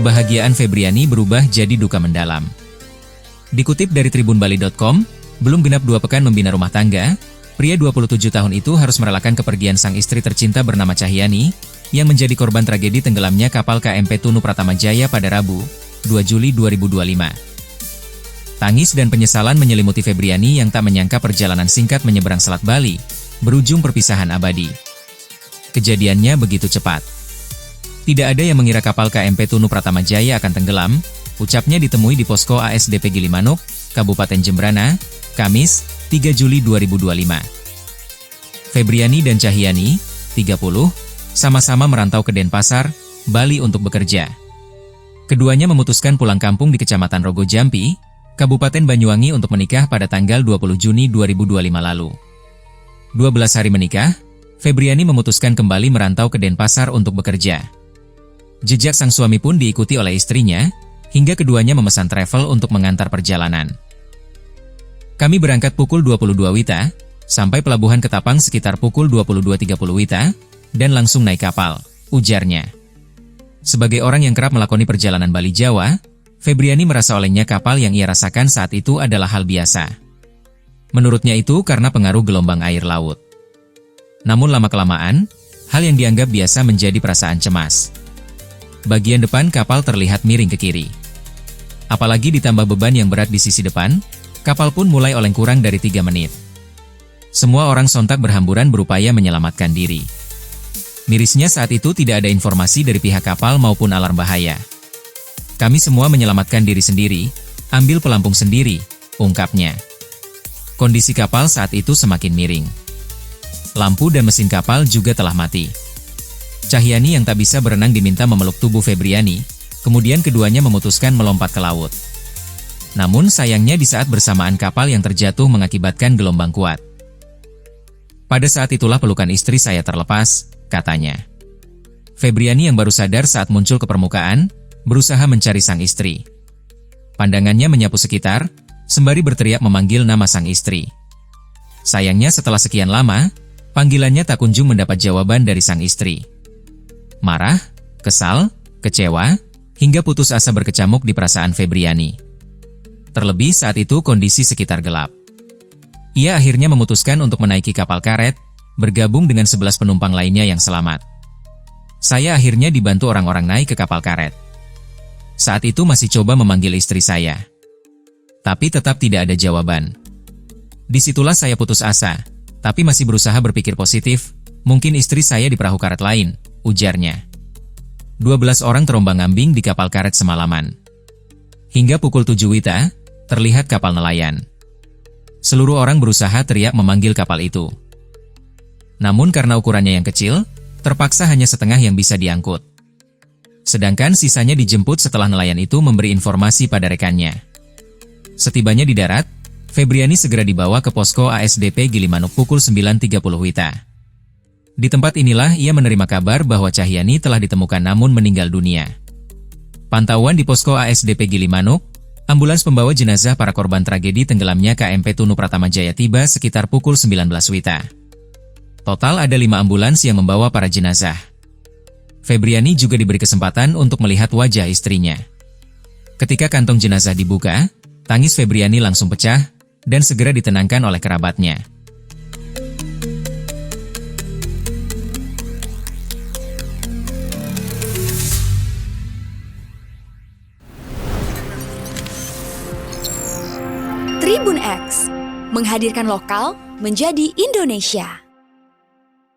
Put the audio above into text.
kebahagiaan Febriani berubah jadi duka mendalam. Dikutip dari tribunbali.com, belum genap 2 pekan membina rumah tangga, pria 27 tahun itu harus merelakan kepergian sang istri tercinta bernama Cahyani, yang menjadi korban tragedi tenggelamnya kapal KMP Tunu Pratama Jaya pada Rabu, 2 Juli 2025. Tangis dan penyesalan menyelimuti Febriani yang tak menyangka perjalanan singkat menyeberang Selat Bali, berujung perpisahan abadi. Kejadiannya begitu cepat. Tidak ada yang mengira kapal KMP Tunu Pratama Jaya akan tenggelam, ucapnya ditemui di posko ASDP Gilimanuk, Kabupaten Jembrana, Kamis, 3 Juli 2025. Febriani dan Cahyani, 30, sama-sama merantau ke Denpasar, Bali untuk bekerja. Keduanya memutuskan pulang kampung di Kecamatan Rogo Jampi, Kabupaten Banyuwangi untuk menikah pada tanggal 20 Juni 2025 lalu. 12 hari menikah, Febriani memutuskan kembali merantau ke Denpasar untuk bekerja. Jejak sang suami pun diikuti oleh istrinya, hingga keduanya memesan travel untuk mengantar perjalanan. Kami berangkat pukul 22 WITA, sampai pelabuhan Ketapang sekitar pukul 22.30 WITA, dan langsung naik kapal, ujarnya. Sebagai orang yang kerap melakoni perjalanan Bali Jawa, Febriani merasa olengnya kapal yang ia rasakan saat itu adalah hal biasa. Menurutnya itu karena pengaruh gelombang air laut. Namun lama-kelamaan, hal yang dianggap biasa menjadi perasaan cemas. Bagian depan kapal terlihat miring ke kiri. Apalagi ditambah beban yang berat di sisi depan, kapal pun mulai oleng kurang dari 3 menit. Semua orang sontak berhamburan berupaya menyelamatkan diri. Mirisnya saat itu tidak ada informasi dari pihak kapal maupun alarm bahaya. Kami semua menyelamatkan diri sendiri, ambil pelampung sendiri, ungkapnya. Kondisi kapal saat itu semakin miring. Lampu dan mesin kapal juga telah mati. Cahyani yang tak bisa berenang diminta memeluk tubuh Febriani, kemudian keduanya memutuskan melompat ke laut. Namun sayangnya di saat bersamaan kapal yang terjatuh mengakibatkan gelombang kuat. Pada saat itulah pelukan istri saya terlepas, katanya. Febriani yang baru sadar saat muncul ke permukaan, berusaha mencari sang istri. Pandangannya menyapu sekitar, sembari berteriak memanggil nama sang istri. Sayangnya setelah sekian lama, panggilannya tak kunjung mendapat jawaban dari sang istri. Marah, kesal, kecewa, hingga putus asa berkecamuk di perasaan Febriani. Terlebih saat itu kondisi sekitar gelap. Ia akhirnya memutuskan untuk menaiki kapal karet, bergabung dengan 11 penumpang lainnya yang selamat. Saya akhirnya dibantu orang-orang naik ke kapal karet. Saat itu masih coba memanggil istri saya. Tapi tetap tidak ada jawaban. Disitulah saya putus asa, tapi masih berusaha berpikir positif, mungkin istri saya di perahu karet lain, ujarnya. 12 orang terombang-ambing di kapal karet semalaman. Hingga pukul 7 WITA, terlihat kapal nelayan. Seluruh orang berusaha teriak memanggil kapal itu. Namun karena ukurannya yang kecil, terpaksa hanya setengah yang bisa diangkut. Sedangkan sisanya dijemput setelah nelayan itu memberi informasi pada rekannya. Setibanya di darat, Febriani segera dibawa ke posko ASDP Gilimanuk pukul 9.30 WITA. Di tempat inilah ia menerima kabar bahwa Cahyani telah ditemukan namun meninggal dunia. Pantauan di posko ASDP Gilimanuk, ambulans pembawa jenazah para korban tragedi tenggelamnya KMP Tunu Pratama Jaya tiba sekitar pukul 19 WITA. Total ada 5 ambulans yang membawa para jenazah. Febriani juga diberi kesempatan untuk melihat wajah istrinya. Ketika kantong jenazah dibuka, tangis Febriani langsung pecah dan segera ditenangkan oleh kerabatnya. Tribun X menghadirkan lokal menjadi Indonesia.